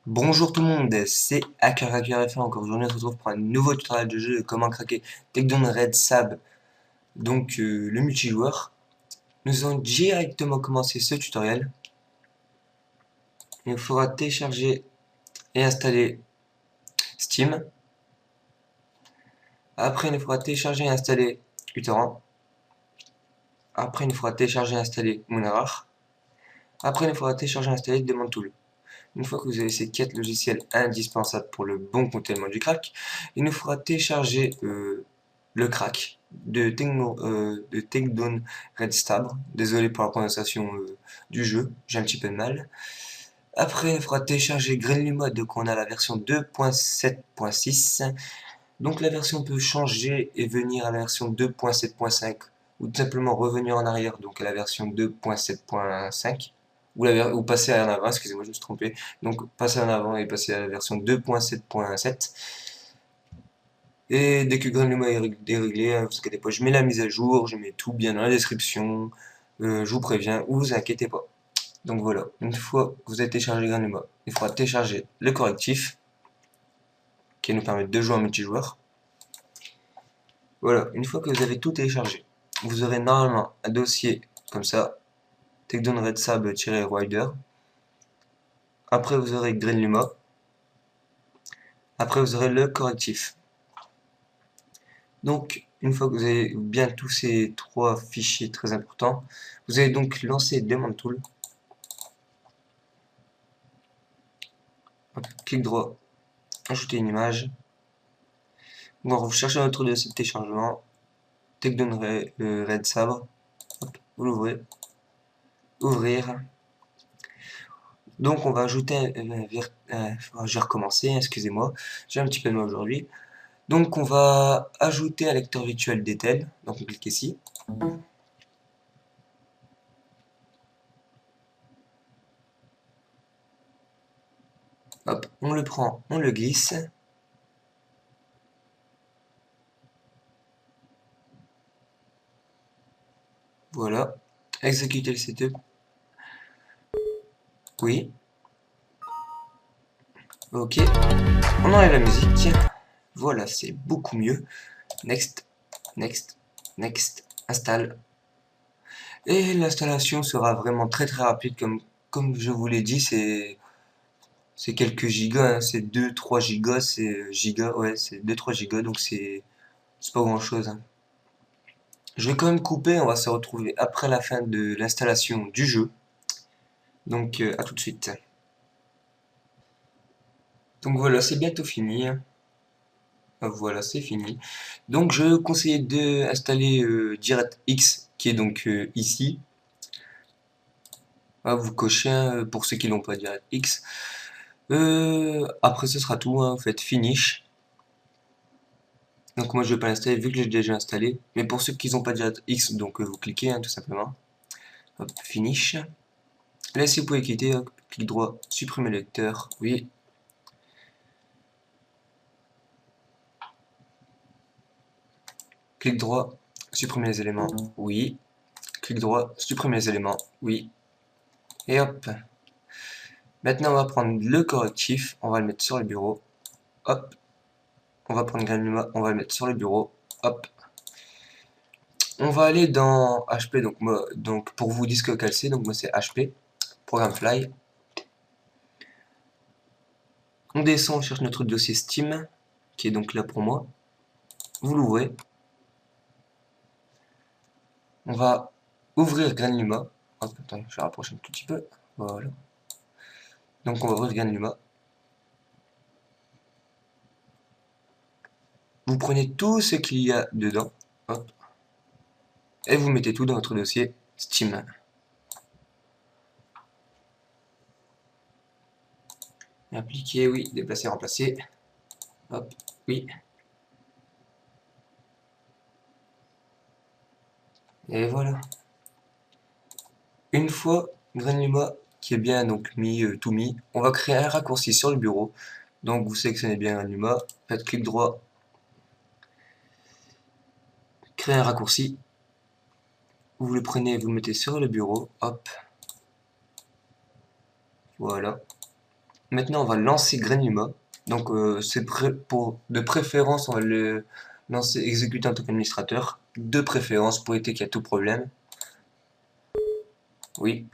Bonjour tout le monde, c'est HackerFR. Encore aujourd'hui, on se retrouve pour un nouveau tutoriel de jeu de comment craquer Takedown Red Sab, donc le multijoueur. Nous allons directement commencer ce tutoriel. Il faudra télécharger et installer Steam. Après, il faudra télécharger et installer uTorrent. Après, il faudra télécharger et installer Moonrar. Après, il faudra télécharger et installer Demontool. Une fois que vous avez ces 4 logiciels indispensables pour le bon fonctionnement du crack, il nous faudra télécharger le crack de Takedown Red Stab. Désolé pour la prononciation du jeu, j'ai un petit peu de mal. Après, il faudra télécharger Greenly Mode, donc on a la version 2.7.6. Donc la version peut changer et venir à la version 2.7.5 ou tout simplement revenir en arrière, donc à la version 2.7.5 ou passer en avant, excusez-moi, je me suis trompé. Donc passer en avant et passer à la version 2.7.7. Et dès que Granuloma est réglé, vous inquiétez pas, je mets la mise à jour, je mets tout bien dans la description, je vous préviens, vous inquiétez pas. Donc voilà, une fois que vous avez téléchargé Granuloma, il faudra télécharger le correctif qui nous permet de jouer en multijoueur. Voilà, une fois que vous avez tout téléchargé, vous aurez normalement un dossier comme ça, Takedown Red Sab-Rider. Après vous aurez Greenluma. Après vous aurez le correctif. Donc, une fois que vous avez bien tous ces trois fichiers très importants, vous allez donc lancer Demontool. Clic droit, ajouter une image. Bon, vous cherchez votre dossier de téléchargement, Takedown Red Sabre. Vous l'ouvrez, ouvrir. Donc on va ajouter j'ai recommencé, excusez-moi, j'ai un petit peu de mal aujourd'hui. Donc on va ajouter un lecteur virtuel d'Ethel, donc on clique ici. Hop, on le prend, on le glisse. Voilà, exécuter le setup. Oui, ok. On enlève la musique. Voilà, c'est beaucoup mieux. Next, next, next, installe. Et l'installation sera vraiment très très rapide comme je vous l'ai dit, c'est quelques gigas, hein, c'est 2-3 gigas, ouais, c'est 2-3 gigas, donc c'est pas grand chose, hein. Je vais quand même couper, on va se retrouver après la fin de l'installation du jeu. Donc à tout de suite. Donc voilà, c'est bientôt fini, hein. Voilà, c'est fini. Donc je conseille d'installer DirectX qui est donc ici. Ah, vous cochez pour ceux qui n'ont pas DirectX. Après ce sera tout, hein, vous faites Finish. Donc moi je vais pas l'installer vu que j'ai déjà installé. Mais pour ceux qui n'ont pas DirectX, donc vous cliquez, hein, tout simplement. Hop, Finish. Là si vous pouvez quitter, hop, clic droit, supprimer le lecteur, oui. Clic droit, supprimer les éléments, oui. Clic droit, supprimer les éléments, oui. Et hop. Maintenant on va prendre le correctif, on va le mettre sur le bureau. Hop. On va prendre Granuloma, on va le mettre sur le bureau. Hop. On va aller dans HP, donc pour vous disque calcé, donc moi c'est HP, programme Fly. On descend, on cherche notre dossier Steam, qui est donc là pour moi. Vous l'ouvrez. On va ouvrir Granuloma. Hop, attendez, je vais rapprocher un tout petit peu. Voilà. Donc on va ouvrir Granuloma. Vous prenez tout ce qu'il y a dedans. Hop. Et vous mettez tout dans votre dossier Steam. Appliquer, oui. Déplacer, remplacer. Hop, oui. Et voilà. Une fois Granuloma qui est bien donc tout mis, on va créer un raccourci sur le bureau. Donc vous sélectionnez bien Granuloma, faites clic droit, créer un raccourci. Vous le prenez, vous le mettez sur le bureau, hop. Voilà. Maintenant, on va lancer Granuma. Donc, de préférence, on va le lancer exécuter en tant qu'administrateur. De préférence, pour éviter qu'il y ait tout problème. Oui.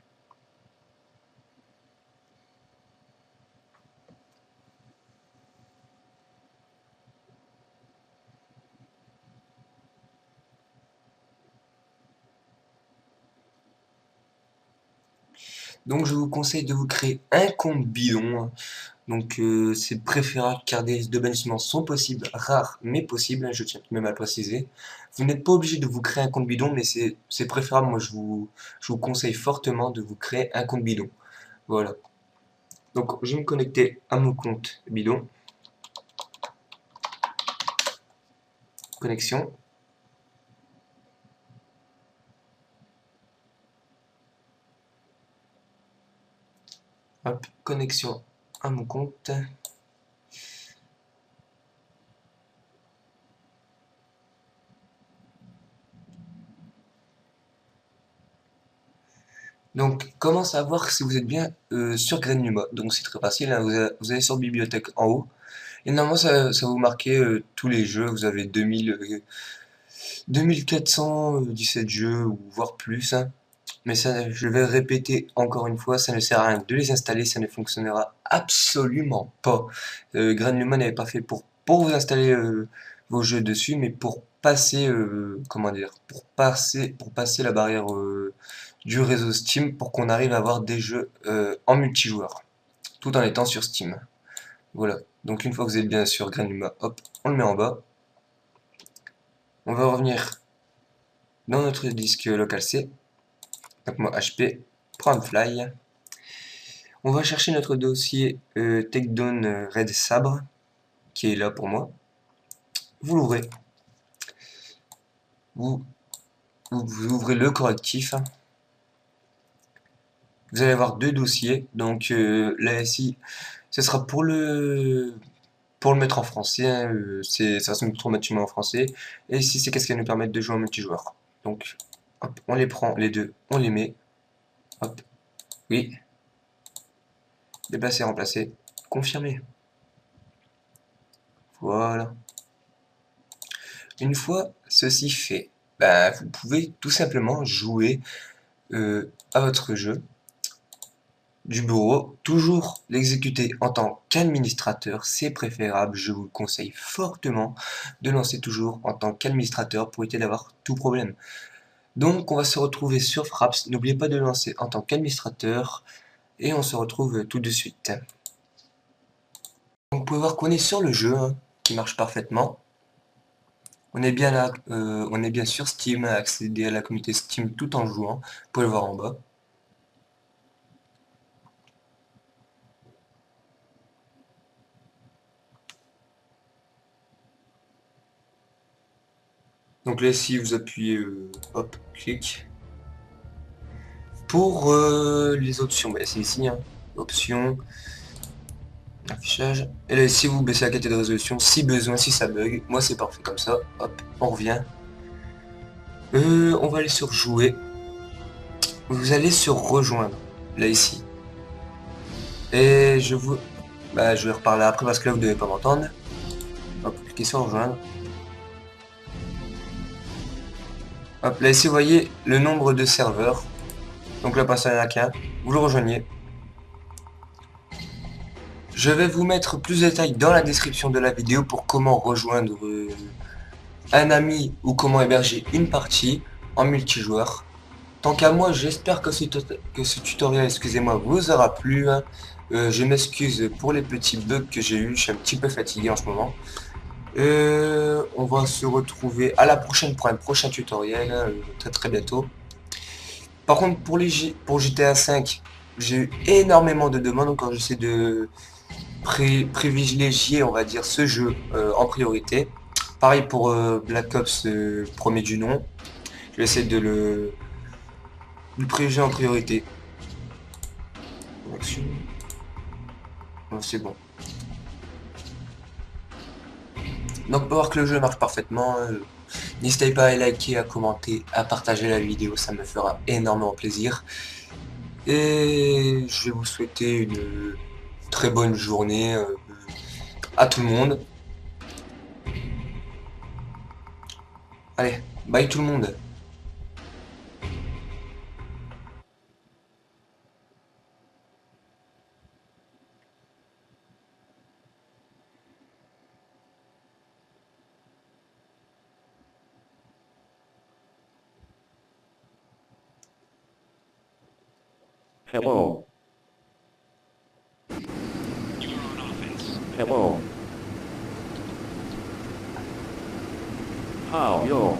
Donc, je vous conseille de vous créer un compte bidon. Donc, c'est préférable car des risques de bannissement sont possibles, rares mais possibles, je tiens même à le préciser. Vous n'êtes pas obligé de vous créer un compte bidon, mais c'est préférable. Moi, je vous conseille fortement de vous créer un compte bidon. Voilà. Donc, je vais me connecter à mon compte bidon. Connexion. Hop, connexion à mon compte. Donc, comment savoir si vous êtes bien sur Granuma? Donc, c'est très facile, hein. Vous allez sur Bibliothèque en haut. Et normalement, ça va vous marquer tous les jeux. Vous avez 2417 jeux, ou voire plus, hein. Mais ça, je vais répéter encore une fois, ça ne sert à rien de les installer, ça ne fonctionnera absolument pas. Granuma n'avait pas fait pour vous installer vos jeux dessus, mais pour passer, comment dire, pour passer la barrière du réseau Steam, pour qu'on arrive à avoir des jeux en multijoueur, tout en étant sur Steam. Voilà. Donc une fois que vous êtes bien sur Granuma, hop, on le met en bas. On va revenir dans notre disque local C. Donc moi HP, Fly. On va chercher notre dossier Takedown Red Sabre, qui est là pour moi. Vous l'ouvrez. Vous ouvrez le correctif. Vous allez avoir deux dossiers. Donc là ici, ce sera pour le mettre en français, hein, ça se met automatiquement en français. Et ici, c'est qu'est-ce qui va nous permettre de jouer en multijoueur. Donc, hop, on les prend, les deux, on les met. Hop, oui. Déplacer, remplacer, confirmer. Voilà. Une fois ceci fait, bah, vous pouvez tout simplement jouer à votre jeu du bureau, toujours l'exécuter en tant qu'administrateur, c'est préférable, je vous le conseille fortement de lancer toujours en tant qu'administrateur pour éviter d'avoir tout problème. Donc on va se retrouver sur Fraps, n'oubliez pas de lancer en tant qu'administrateur et on se retrouve tout de suite. Donc, vous pouvez voir qu'on est sur le jeu, hein, qui marche parfaitement. On est bien là, on est bien sur Steam, à accéder à la communauté Steam tout en jouant, vous pouvez le voir en bas. Donc là, ici, vous appuyez, hop, clic. Pour les options, bah, c'est ici, hein, options, affichage. Et là, ici, vous baissez la qualité de résolution si besoin, si ça bug. Moi, c'est parfait comme ça. Hop, on revient. On va aller sur jouer. Vous allez sur rejoindre, là, ici. Et je vais reparler après parce que là, vous devez pas m'entendre. Hop, cliquez sur rejoindre. Hop, là, ici, vous voyez le nombre de serveurs. Donc là, il n'y en a qu'un. Vous le rejoignez. Je vais vous mettre plus de détails dans la description de la vidéo pour comment rejoindre un ami ou comment héberger une partie en multijoueur. Tant qu'à moi, j'espère que ce tutoriel, excusez-moi, vous aura plu, hein. Je m'excuse pour les petits bugs que j'ai eu, je suis un petit peu fatigué en ce moment. On va se retrouver à la prochaine pour un prochain tutoriel, hein, très très bientôt. Par contre, pour GTA 5, j'ai eu énormément de demandes, encore j'essaie de privilégier, on va dire, ce jeu en priorité. Pareil pour Black Ops premier du nom. Je vais essayer de le privilégier en priorité. C'est bon. Donc pour voir que le jeu marche parfaitement, n'hésitez pas à liker, à commenter, à partager la vidéo, ça me fera énormément plaisir. Et je vais vous souhaiter une très bonne journée à tout le monde. Allez, bye tout le monde. Hello. Hello. How yo?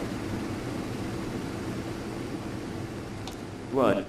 Run.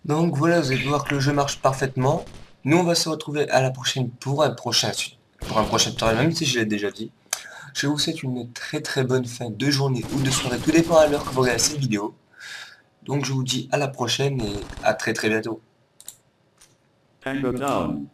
Donc voilà, vous allez voir que le jeu marche parfaitement. Nous, on va se retrouver à la prochaine pour un prochain tutoriel, même si je l'ai déjà dit. Je vous souhaite une très bonne fin de journée ou de soirée, tout dépend à l'heure que vous regardez cette vidéo. Donc je vous dis à la prochaine et à très bientôt. Tango down.